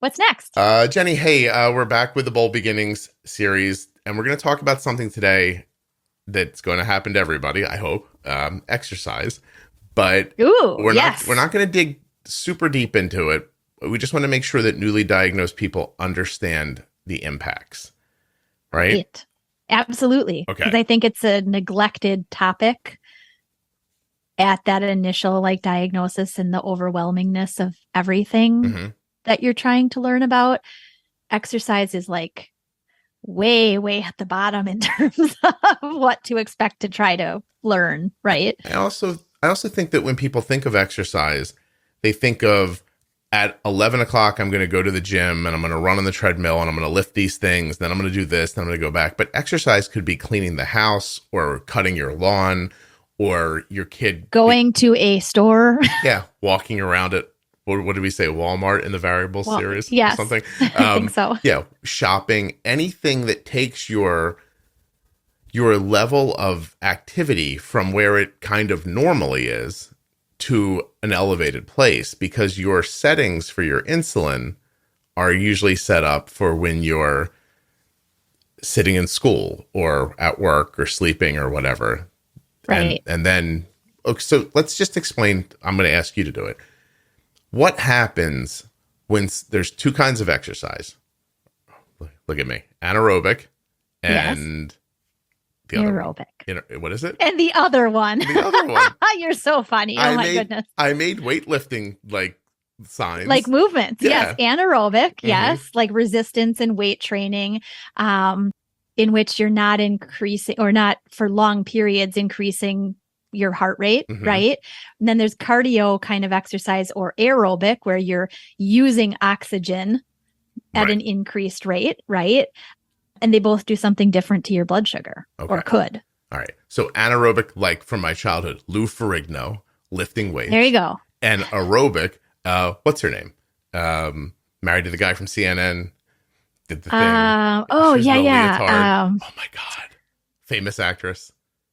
What's next? Jenny, hey, we're back with the Bold Beginnings series, and we're going to talk about something today that's going to happen to everybody, I hope, exercise. But we're not going to dig super deep into it. We just want to make sure that newly diagnosed people understand the impacts, right? Absolutely. Okay. Because I think it's a neglected topic at that initial diagnosis and the overwhelmingness of everything that you're trying to learn about. Exercise is way, way at the bottom in terms of what to expect to try to learn, right? I also think that when people think of exercise, they think of at 11 o'clock, I'm going to go to the gym and I'm going to run on the treadmill and I'm going to lift these things. Then I'm going to do this. Then I'm going to go back. But exercise could be cleaning the house or cutting your lawn or your kid going to a store. Yeah. Walking around it. What did we say? Walmart in the variable series? Yes. Or something. I think so. Yeah. Shopping, anything that takes your level of activity from where it kind of normally is to an elevated place, because your settings for your insulin are usually set up for when you're sitting in school or at work or sleeping or whatever. Right. And then, okay, so let's just explain. I'm going to ask you to do it. What happens when there's two kinds of exercise? Look at me. Anaerobic and the Aerobic. What is it? And the other one. The other one. You're so funny. Oh my goodness. I made weightlifting signs. Like movements. Yeah. Yes. Anaerobic. Yes. Like resistance and weight training, in which you're not increasing or not for long periods increasing your heart rate, right? And then there's cardio kind of exercise or aerobic where you're using oxygen at an increased rate, right? And they both do something different to your blood sugar or could. All right. So anaerobic, like from my childhood, Lou Ferrigno, lifting weights. There you go. And aerobic, what's her name? Married to the guy from CNN, did the thing. Oh, yeah. Oh my God. Famous actress.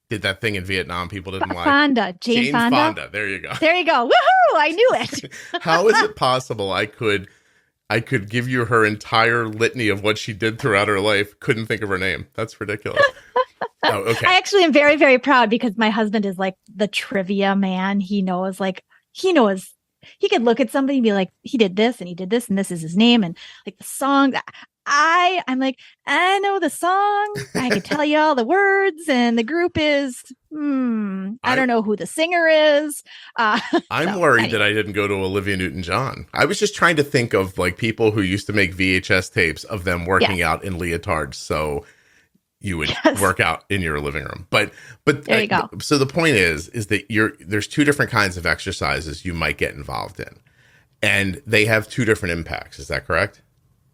Did that thing in Vietnam people didn't like. Jane Fonda. There you go. There you go. Woohoo! I knew it. How is it possible I could give you her entire litany of what she did throughout her life, couldn't think of her name? That's ridiculous. Oh, okay. I actually am very, very proud because my husband is the trivia man. He knows, he could look at somebody and be like, he did this and this is his name. And the song, I'm like, I know the song. I can tell you all the words, and the group is, I don't know who the singer is. I'm worried that I didn't go to Olivia Newton-John. I was just trying to think of people who used to make VHS tapes of them working out in leotards. So you would work out in your living room. But there you go. So the point is that there's two different kinds of exercises you might get involved in, and they have two different impacts. Is that correct?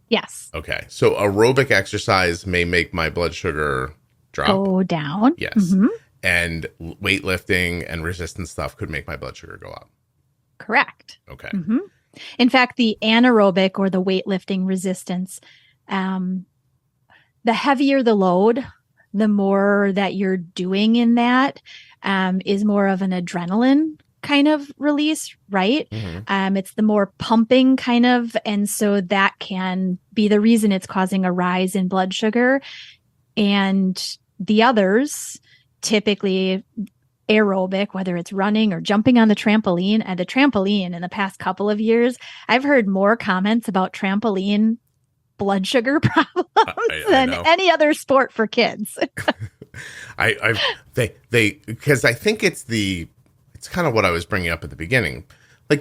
Yes. Okay. So aerobic exercise may make my blood sugar go down. Yes. And weightlifting and resistance stuff could make my blood sugar go up. Correct. Okay. In fact, the anaerobic or the weightlifting resistance, the heavier the load, the more that you're doing in that, is more of an adrenaline kind of release, right? It's the more pumping kind of, and so that can be the reason it's causing a rise in blood sugar. And the others, typically aerobic, whether it's running or jumping on the trampoline. And the trampoline in the past couple of years, I've heard more comments about trampoline blood sugar problems than any other sport for kids. Because I think it's kind of what I was bringing up at the beginning.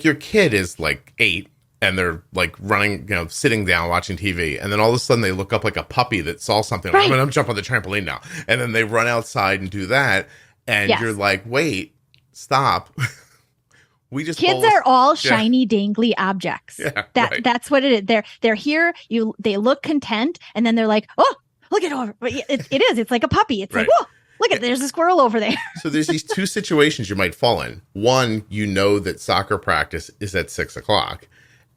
Your kid is 8 and they're running, sitting down watching TV, and then all of a sudden they look up like a puppy that saw something. I'm going to jump on the trampoline now, and then they run outside and do that, and you're like, wait, stop. Kids are all shiny, dangly objects. That's what it is. They're here. They look content, and then they're like, oh, look it over. It is. It's like a puppy. It's like, whoa. Look at, there's a squirrel over there. So there's these two situations you might fall in. One, that soccer practice is at 6 o'clock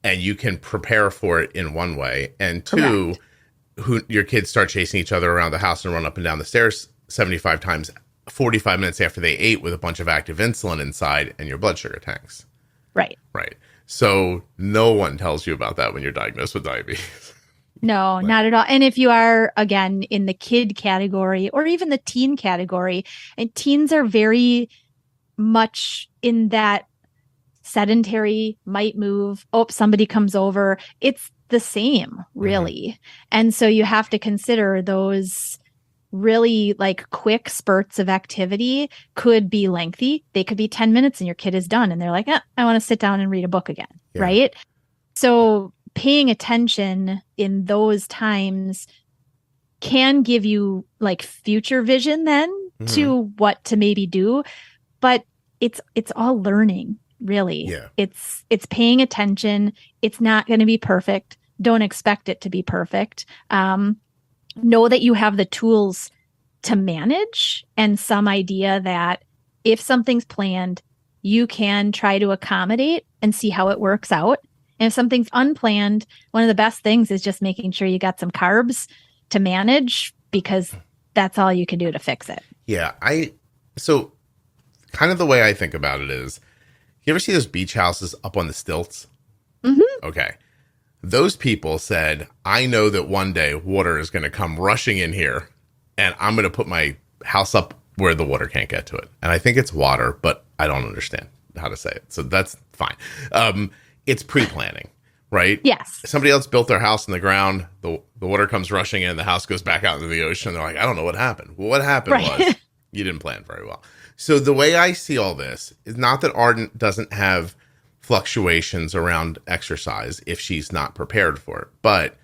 and you can prepare for it in one way. And two, your kids start chasing each other around the house and run up and down the stairs 75 times, 45 minutes after they ate with a bunch of active insulin inside and your blood sugar tanks. Right. So no one tells you about that when you're diagnosed with diabetes. No, not at all. And if you are, again, in the kid category or even the teen category, and teens are very much in that sedentary, might move, oh, somebody comes over. It's the same, really. And so you have to consider those really like quick spurts of activity could be lengthy. They could be 10 minutes and your kid is done. And they're like, I want to sit down and read a book again. Yeah. Right. So paying attention in those times can give you like future vision then to what to maybe do. But it's all learning, really. Yeah. It's paying attention. It's not going to be perfect. Don't expect it to be perfect. Know that you have the tools to manage and some idea that if something's planned, you can try to accommodate and see how it works out. And if something's unplanned, one of the best things is just making sure you got some carbs to manage, because that's all you can do to fix it. Yeah. So kind of the way I think about it is, you ever see those beach houses up on the stilts? Mm-hmm. Okay. Those people said, I know that one day water is going to come rushing in here and I'm going to put my house up where the water can't get to it. And I think it's water, but I don't understand how to say it. So that's fine. It's pre-planning, right? Yes. Somebody else built their house in the ground. The water comes rushing in. The house goes back out into the ocean. They're like, I don't know what happened. Well, what happened was you didn't plan very well. So the way I see all this is not that Arden doesn't have fluctuations around exercise if she's not prepared for it, but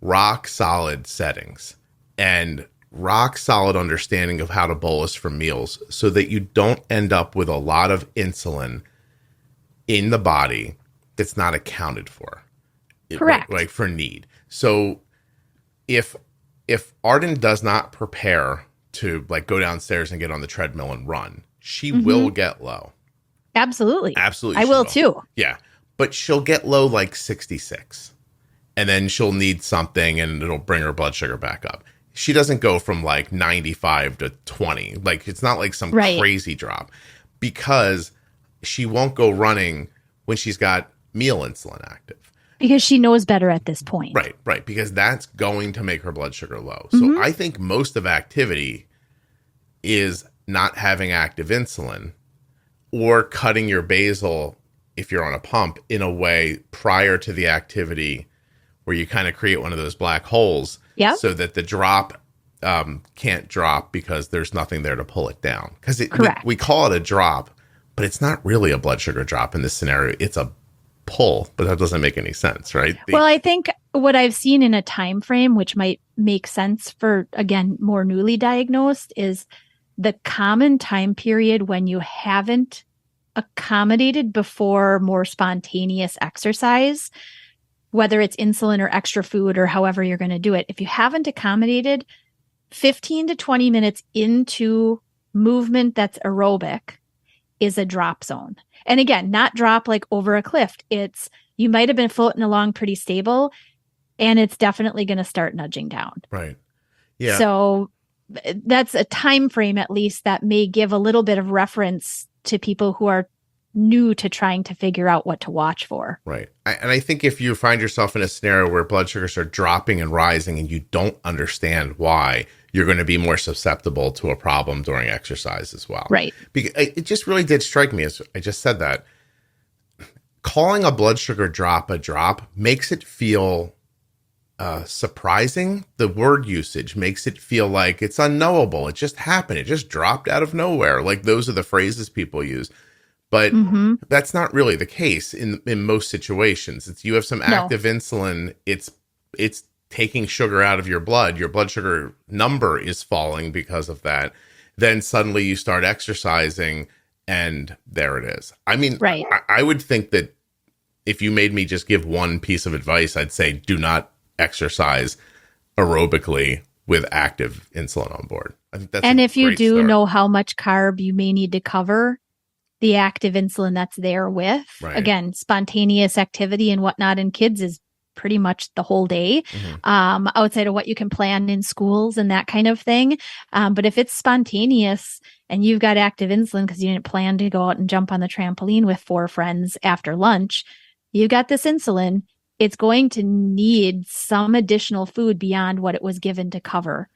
rock solid settings and rock solid understanding of how to bolus for meals so that you don't end up with a lot of insulin in the body that's not accounted for. Correct. Like for need. So if Arden does not prepare to like go downstairs and get on the treadmill and run, she will get low. Absolutely. Absolutely. I will too. Yeah. But she'll get low like 66 and then she'll need something and it'll bring her blood sugar back up. She doesn't go from like 95 to 20. Like it's not like some crazy drop, because she won't go running when she's got meal insulin active. Because she knows better at this point. Right. Because that's going to make her blood sugar low. So I think most of activity is not having active insulin or cutting your basal if you're on a pump in a way prior to the activity where you kind of create one of those black holes so that the drop can't drop because there's nothing there to pull it down. Because we call it a drop, but it's not really a blood sugar drop in this scenario. It's a pull, but that doesn't make any sense, right? Well, I think what I've seen in a time frame, which might make sense for, again, more newly diagnosed, is the common time period when you haven't accommodated before more spontaneous exercise, whether it's insulin or extra food or however you're going to do it. If you haven't accommodated 15 to 20 minutes into movement that's aerobic is a drop zone. And again, not drop like over a cliff. It's, you might have been floating along pretty stable and it's definitely going to start nudging down. Right. Yeah. So that's a time frame, at least, that may give a little bit of reference to people who are new to trying to figure out what to watch for. Right. And I think if you find yourself in a scenario where blood sugars are dropping and rising and you don't understand why, you're going to be more susceptible to a problem during exercise as well. Right. Because it just really did strike me, as I just said, that calling a blood sugar drop a drop makes it feel surprising. The word usage makes it feel like it's unknowable. It just happened. It just dropped out of nowhere. Like those are the phrases people use. But that's not really the case in most situations. It's you have some active insulin. It's taking sugar out of your blood sugar number is falling because of that. Then suddenly you start exercising and there it is. I mean, I would think that if you made me just give one piece of advice, I'd say do not exercise aerobically with active insulin on board. I think that's and if you do know how much carb you may need to cover, the active insulin that's there with, again, spontaneous activity and whatnot in kids is pretty much the whole day, outside of what you can plan in schools and that kind of thing. But if it's spontaneous and you've got active insulin because you didn't plan to go out and jump on the trampoline with 4 friends after lunch, you got this insulin, it's going to need some additional food beyond what it was given to cover.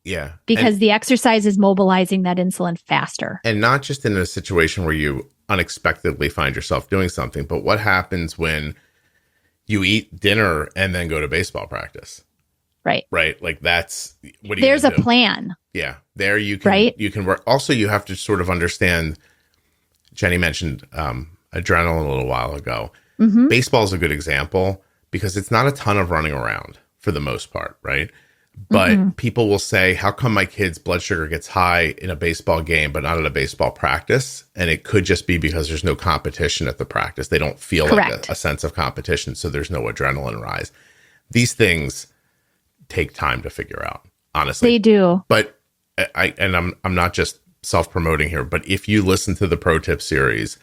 Yeah. Because the exercise is mobilizing that insulin faster. And not just in a situation where you unexpectedly find yourself doing something, but what happens when you eat dinner and then go to baseball practice? Right. Right. Like that's what do you There's a do? plan. Yeah. There you can, you can work. Also, you have to sort of understand, Jenny mentioned adrenaline a little while ago. Baseball is a good example because it's not a ton of running around for the most part. Right. But people will say, how come my kid's blood sugar gets high in a baseball game, but not at a baseball practice? And it could just be because there's no competition at the practice. They don't feel like a sense of competition. So there's no adrenaline rise. These things take time to figure out, honestly. They do. But I'm not just self-promoting here, but if you listen to the Pro Tip series,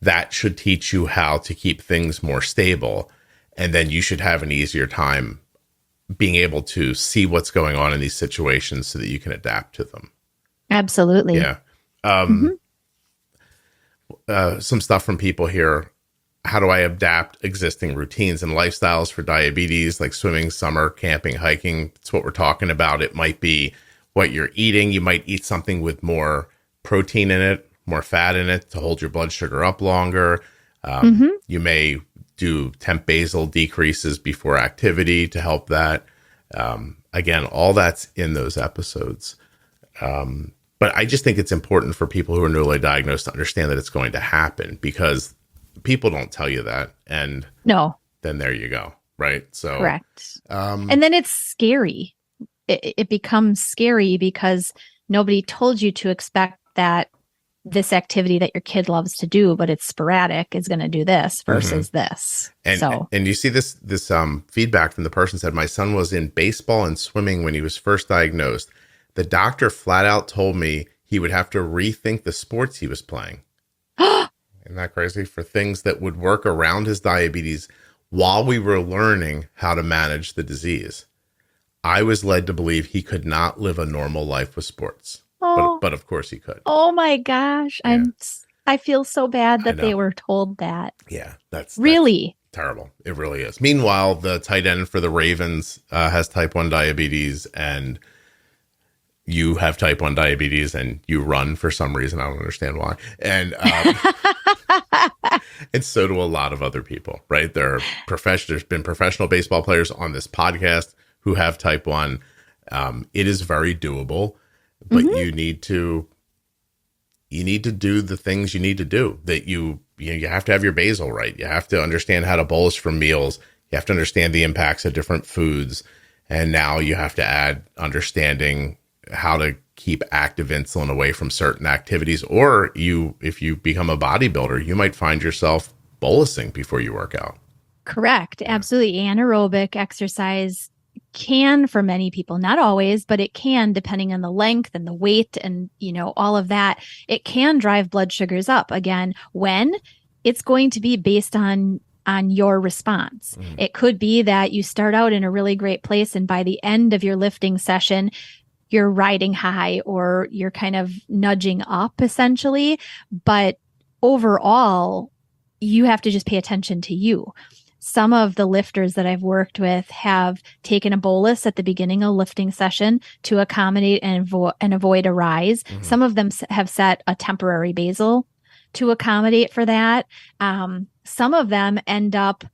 that should teach you how to keep things more stable. And then you should have an easier time being able to see what's going on in these situations so that you can adapt to them. Absolutely. Yeah. Some stuff from people here. How do I adapt existing routines and lifestyles for diabetes, like swimming, summer, camping, hiking? It's what we're talking about. It might be what you're eating. You might eat something with more protein in it, more fat in it to hold your blood sugar up longer. You may do temp basal decreases before activity to help that. Again, all that's in those episodes. But I just think it's important for people who are newly diagnosed to understand that it's going to happen because people don't tell you that. And then there you go. Right. So correct. And then it's scary. It becomes scary because nobody told you to expect that this activity that your kid loves to do, but it's sporadic, is going to do this versus this. And you see this feedback from the person said, my son was in baseball and swimming when he was first diagnosed. The doctor flat out told me he would have to rethink the sports he was playing. Isn't that crazy? For things that would work around his diabetes while we were learning how to manage the disease. I was led to believe he could not live a normal life with sports. But of course he could. Oh my gosh. Yeah. I feel so bad that they were told that. Yeah. That's terrible. It really is. Meanwhile, the tight end for the Ravens has type 1 diabetes and you have type 1 diabetes and you run for some reason. I don't understand why. And and so do a lot of other people, right? There's been professional baseball players on this podcast who have type 1. It is very doable. But you need to do the things you need to do. That you have to have your basal right. You have to understand how to bolus from meals. You have to understand the impacts of different foods. And now you have to add understanding how to keep active insulin away from certain activities. Or if you become a bodybuilder, you might find yourself bolusing before you work out. Correct. Yeah. Absolutely. Anaerobic exercise can, for many people, not always, but it can, depending on the length and the weight and, all of that, it can drive blood sugars up. Again, when it's going to be based on your response. It could be that you start out in a really great place and by the end of your lifting session, you're riding high or you're kind of nudging up essentially. But overall, you have to just pay attention to you. Some of the lifters that I've worked with have taken a bolus at the beginning of a lifting session to accommodate and avoid a rise. Some of them have set a temporary basal to accommodate for that. Some of them end up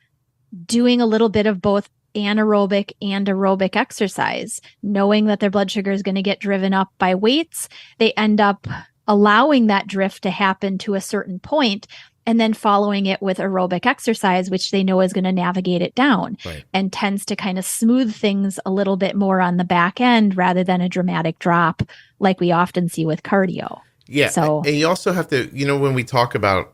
doing a little bit of both anaerobic and aerobic exercise, knowing that their blood sugar is going to get driven up by weights. They end up allowing that drift to happen to a certain point and then following it with aerobic exercise, which they know is going to navigate it down and tends to kind of smooth things a little bit more on the back end rather than a dramatic drop like we often see with cardio. Yeah. So, and you also have to, when we talk about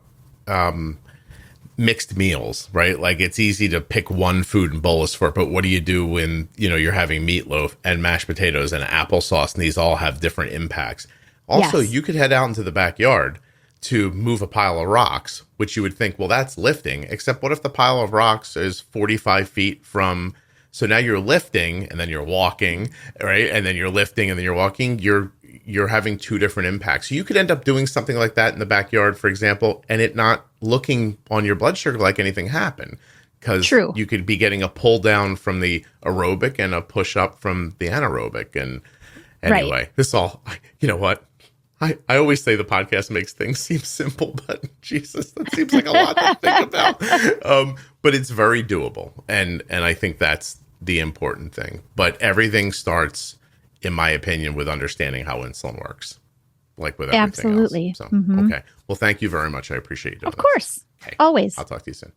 mixed meals, right? Like it's easy to pick one food and bolus for it, but what do you do when, you're having meatloaf and mashed potatoes and applesauce and these all have different impacts? Also, you could head out into the backyard to move a pile of rocks, which you would think, well, that's lifting. Except what if the pile of rocks is 45 feet from, so now you're lifting and then you're walking, right? And then you're lifting and then you're walking. You're having two different impacts. So you could end up doing something like that in the backyard, for example, and it not looking on your blood sugar like anything happened. Because you could be getting a pull down from the aerobic and a push up from the anaerobic. And anyway, this all, you know what? I always say the podcast makes things seem simple, but Jesus, that seems like a lot to think about. But it's very doable. And I think that's the important thing. But everything starts, in my opinion, with understanding how insulin works, like with everything Absolutely. else. So, okay. Well, thank you very much. I appreciate you doing this. Of course. Okay. Always. I'll talk to you soon.